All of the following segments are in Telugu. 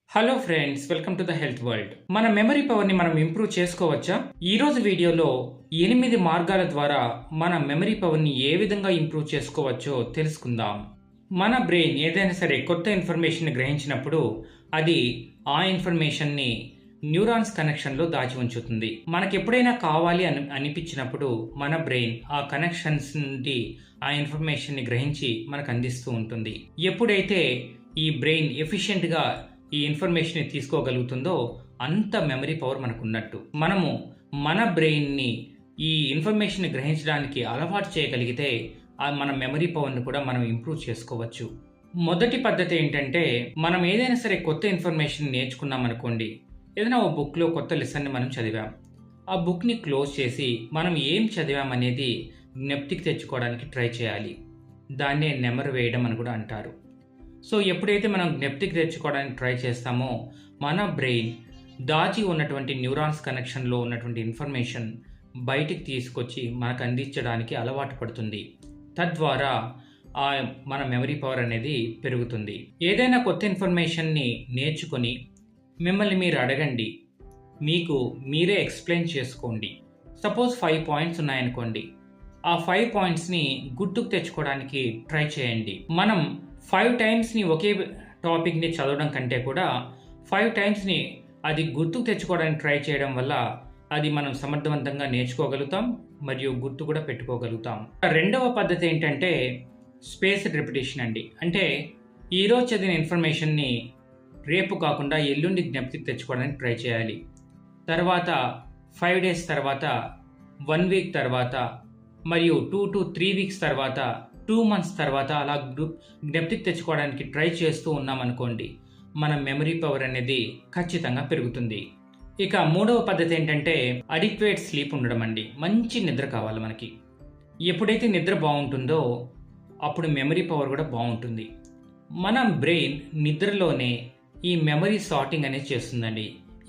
Hello friends, welcome to the health world. మన మెమరీ పవర్ని మనం ఇంప్రూవ్ చేసుకోవచ్చా? ఈ రోజు వీడియోలో 8 మార్గాల ద్వారా మన మెమరీ పవర్ని ఏ విధంగా ఇంప్రూవ్ చేసుకోవచ్చో తెలుసుకుందాం. మన బ్రెయిన్ ఏదైనా సరే కొత్త ఇన్ఫర్మేషన్ గ్రహించినప్పుడు అది ఆ ఇన్ఫర్మేషన్ని న్యూరాన్స్ కనెక్షన్లో దాచి ఉంచుతుంది. మనకి ఎప్పుడైనా కావాలి అనిపించినప్పుడు మన బ్రెయిన్ ఆ కనెక్షన్స్ నుండి ఆ ఇన్ఫర్మేషన్ని గ్రహించి మనకు అందిస్తూ ఉంటుంది. ఎప్పుడైతే ఈ బ్రెయిన్ ఎఫిషియెంట్గా ఈ ఇన్ఫర్మేషన్ తీసుకోగలుగుతుందో అంత మెమరీ పవర్ మనకు ఉన్నట్టు. మనము మన బ్రెయిన్ని ఈ ఇన్ఫర్మేషన్ గ్రహించడానికి అలవాటు చేయగలిగితే మన మెమరీ పవర్ని కూడా మనం ఇంప్రూవ్ చేసుకోవచ్చు. మొదటి పద్ధతి ఏంటంటే, మనం ఏదైనా సరే కొత్త ఇన్ఫర్మేషన్ నేర్చుకున్నాం అనుకోండి, ఏదైనా ఓ బుక్లో కొత్త లెసన్ని మనం చదివాం. ఆ బుక్ని క్లోజ్ చేసి మనం ఏం చదివామనేది జ్ఞప్తికి తెచ్చుకోవడానికి ట్రై చేయాలి. దాన్నే నెమరు వేయడం అని కూడా అంటారు. సో ఎప్పుడైతే మనం జ్ఞప్తికి తెచ్చుకోవడానికి ట్రై చేస్తామో మన బ్రెయిన్ దాచి ఉన్నటువంటి న్యూరాన్స్ కనెక్షన్లో ఉన్నటువంటి ఇన్ఫర్మేషన్ బయటికి తీసుకొచ్చి మనకు అందించడానికి అలవాటు పడుతుంది. తద్వారా మన మెమరీ పవర్ అనేది పెరుగుతుంది. ఏదైనా కొత్త ఇన్ఫర్మేషన్ని నేర్చుకొని మిమ్మల్ని మీరు అడగండి, మీకు మీరే ఎక్స్ప్లెయిన్ చేసుకోండి. సపోజ్ 5 పాయింట్స్ ఉన్నాయనుకోండి, ఆ 5 పాయింట్స్ని గుర్తుకు తెచ్చుకోవడానికి ట్రై చేయండి. మనం 5 టైమ్స్ని ఒకే టాపిక్ని చదవడం కంటే కూడా 5 టైమ్స్ని అది గుర్తుకు తెచ్చుకోవడానికి ట్రై చేయడం వల్ల అది మనం సమర్థవంతంగా నేర్చుకోగలుగుతాం మరియు గుర్తు కూడా పెట్టుకోగలుగుతాం. రెండవ పద్ధతి ఏంటంటే స్పేస్డ్ రిపిటేషన్ అండి. అంటే ఈరోజు చదివిన ఇన్ఫర్మేషన్ని రేపు కాకుండా ఎల్లుండి జ్ఞప్తికి తెచ్చుకోవడానికి ట్రై చేయాలి. తర్వాత 5 డేస్ తర్వాత, 1 వీక్ తర్వాత మరియు 2 to 3 వీక్స్ తర్వాత, 2 మంత్స్ తర్వాత అలా జ్ఞప్తికి తెచ్చుకోవడానికి ట్రై చేస్తూ ఉన్నామనుకోండి, మన మెమరీ పవర్ అనేది ఖచ్చితంగా పెరుగుతుంది. ఇక మూడవ పద్ధతి ఏంటంటే అడిక్వేట్ స్లీప్ ఉండడం అండి. మంచి నిద్ర కావాలి మనకి. ఎప్పుడైతే నిద్ర బాగుంటుందో అప్పుడు మెమరీ పవర్ కూడా బాగుంటుంది. మన బ్రెయిన్ నిద్రలోనే ఈ మెమరీ సార్టింగ్ అనేది చేస్తుందండి.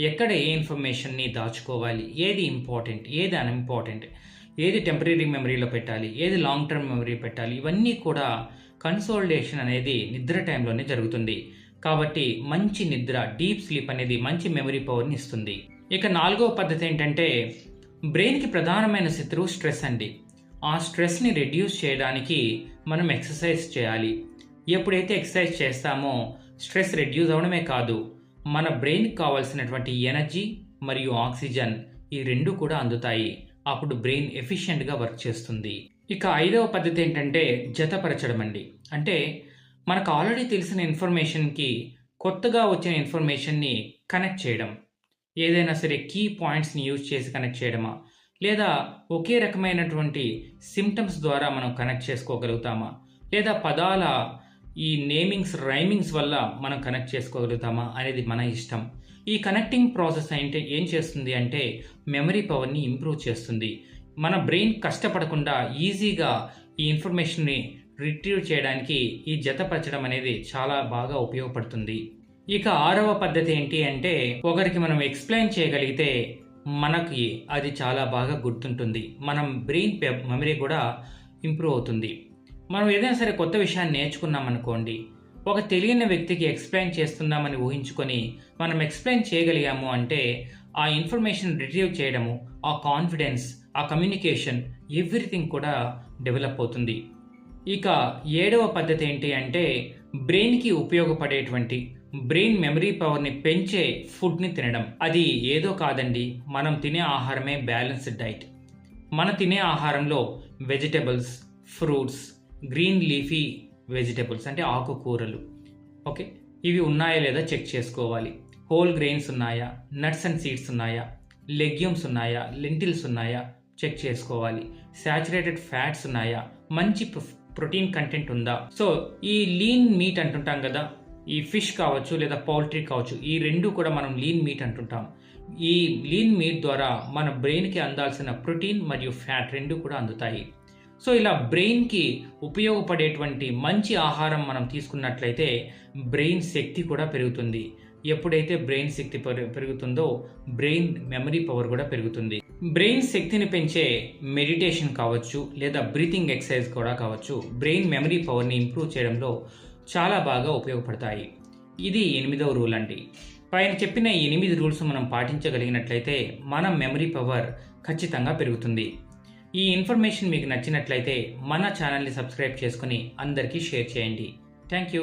ఎక్కడ ఏ ఇన్ఫర్మేషన్ని దాచుకోవాలి, ఏది ఇంపార్టెంట్, ఏది అన్ఇంపార్టెంట్, ఏది టెంపరీ మెమరీలో పెట్టాలి, ఏది లాంగ్ టర్మ్ మెమరీ పెట్టాలి, ఇవన్నీ కూడా కన్సోలిడేషన్ అనేది నిద్ర టైంలోనే జరుగుతుంది. కాబట్టి మంచి నిద్ర, డీప్ స్లీప్ అనేది మంచి మెమరీ పవర్ని ఇస్తుంది. ఇక నాలుగవ పద్ధతి ఏంటంటే బ్రెయిన్కి ప్రధానమైన శత్రువు స్ట్రెస్ అండి. ఆ స్ట్రెస్ని రెడ్యూస్ చేయడానికి మనం ఎక్సర్సైజ్ చేయాలి. ఎప్పుడైతే ఎక్సర్సైజ్ చేస్తామో స్ట్రెస్ రెడ్యూస్ అవడమే కాదు, మన బ్రెయిన్కి కావాల్సినటువంటి ఎనర్జీ మరియు ఆక్సిజన్ ఈ రెండు కూడా అందుతాయి. అప్పుడు బ్రెయిన్ ఎఫిషియెంట్గా వర్క్ చేస్తుంది. ఇక ఐదవ పద్ధతి ఏంటంటే జతపరచడం అండి. అంటే మనకు ఆల్రెడీ తెలిసిన ఇన్ఫర్మేషన్కి కొత్తగా వచ్చిన ఇన్ఫర్మేషన్ని కనెక్ట్ చేయడం. ఏదైనా సరే కీ పాయింట్స్ని యూజ్ చేసి కనెక్ట్ చేయడమా, లేదా ఒకే రకమైనటువంటి సిమ్టమ్స్ ద్వారా మనం కనెక్ట్ చేసుకోగలుగుతామా, లేదా పదాల ఈ నేమింగ్స్, రైమింగ్స్ వల్ల మనం కనెక్ట్ చేసుకోగలుగుతామా అనేది మన ఇష్టం. ఈ కనెక్టింగ్ ప్రాసెస్ అంటే ఏం చేస్తుంది అంటే మెమరీ పవర్ని ఇంప్రూవ్ చేస్తుంది. మన బ్రెయిన్ కష్టపడకుండా ఈజీగా ఈ ఇన్ఫర్మేషన్ని రిట్రీవ్ చేయడానికి ఈ జతపరచడం అనేది చాలా బాగా ఉపయోగపడుతుంది. ఇక ఆరవ పద్ధతి ఏంటి అంటే ఒకరికి మనం ఎక్స్ప్లెయిన్ చేయగలిగితే మనకి అది చాలా బాగా గుర్తుంటుంది. మనం బ్రెయిన్ మెమరీ కూడా ఇంప్రూవ్ అవుతుంది. మనం ఏదైనా సరే కొత్త విషయాన్ని నేర్చుకున్నాం అనుకోండి, ఒక తెలియని వ్యక్తికి ఎక్స్ప్లెయిన్ చేస్తున్నామని ఊహించుకొని మనం ఎక్స్ప్లెయిన్ చేయగలిగాము అంటే ఆ ఇన్ఫర్మేషన్ రిట్రీవ్ చేయడము, ఆ కాన్ఫిడెన్స్, ఆ కమ్యూనికేషన్, ఎవ్రీథింగ్ కూడా డెవలప్ అవుతుంది. ఇక ఏడవ పద్ధతి ఏంటి అంటే బ్రెయిన్కి ఉపయోగపడేటువంటి బ్రెయిన్ మెమరీ పవర్ని పెంచే ఫుడ్ని తినడం. అది ఏదో కాదండి, మనం తినే ఆహారమే బ్యాలెన్స్డ్ డైట్. మనం తినే ఆహారంలో vegetables, fruits, green leafy vegetables అంటే ఆకుకూరలు, ఓకే, ఇవి ఉన్నాయా లేదా చెక్ చేసుకోవాలి. హోల్ గ్రెయిన్స్ ఉన్నాయా, నట్స్ అండ్ సీడ్స్ ఉన్నాయా, లెగ్యూమ్స్ ఉన్నాయా, లెంటిల్స్ ఉన్నాయా చెక్ చేసుకోవాలి. శాచురేటెడ్ ఫ్యాట్స్ ఉన్నాయా, మంచి ప్రోటీన్ కంటెంట్ ఉందా. సో ఈ లీన్ మీట్ అంటుంటాం కదా, ఈ ఫిష్ కావచ్చు లేదా పౌల్ట్రీ కావచ్చు, ఈ రెండు కూడా మనం లీన్ మీట్ అంటుంటాం. ఈ లీన్ మీట్ ద్వారా మన బ్రెయిన్కి అందాల్సిన ప్రోటీన్ మరియు ఫ్యాట్ రెండు కూడా అందుతాయి. సో ఇలా బ్రెయిన్కి ఉపయోగపడేటువంటి మంచి ఆహారం మనం తీసుకున్నట్లయితే బ్రెయిన్ శక్తి కూడా పెరుగుతుంది. ఎప్పుడైతే బ్రెయిన్ శక్తి పెరుగుతుందో బ్రెయిన్ మెమరీ పవర్ కూడా పెరుగుతుంది. బ్రెయిన్ శక్తిని పెంచే మెడిటేషన్ కావచ్చు లేదా బ్రీతింగ్ ఎక్సర్సైజ్ కూడా కావచ్చు, బ్రెయిన్ మెమరీ పవర్ని ఇంప్రూవ్ చేయడంలో చాలా బాగా ఉపయోగపడతాయి. ఇది 8వ రూల్ అండి. పైన చెప్పిన 8 రూల్స్ మనం పాటించగలిగినట్లయితే మన మెమరీ పవర్ ఖచ్చితంగా పెరుగుతుంది. ఈ ఇన్ఫర్మేషన్ మీకు నచ్చినట్లయితే మన ఛానల్ని సబ్స్క్రైబ్ చేసుకుని అందరికీ షేర్ చేయండి. Thank you.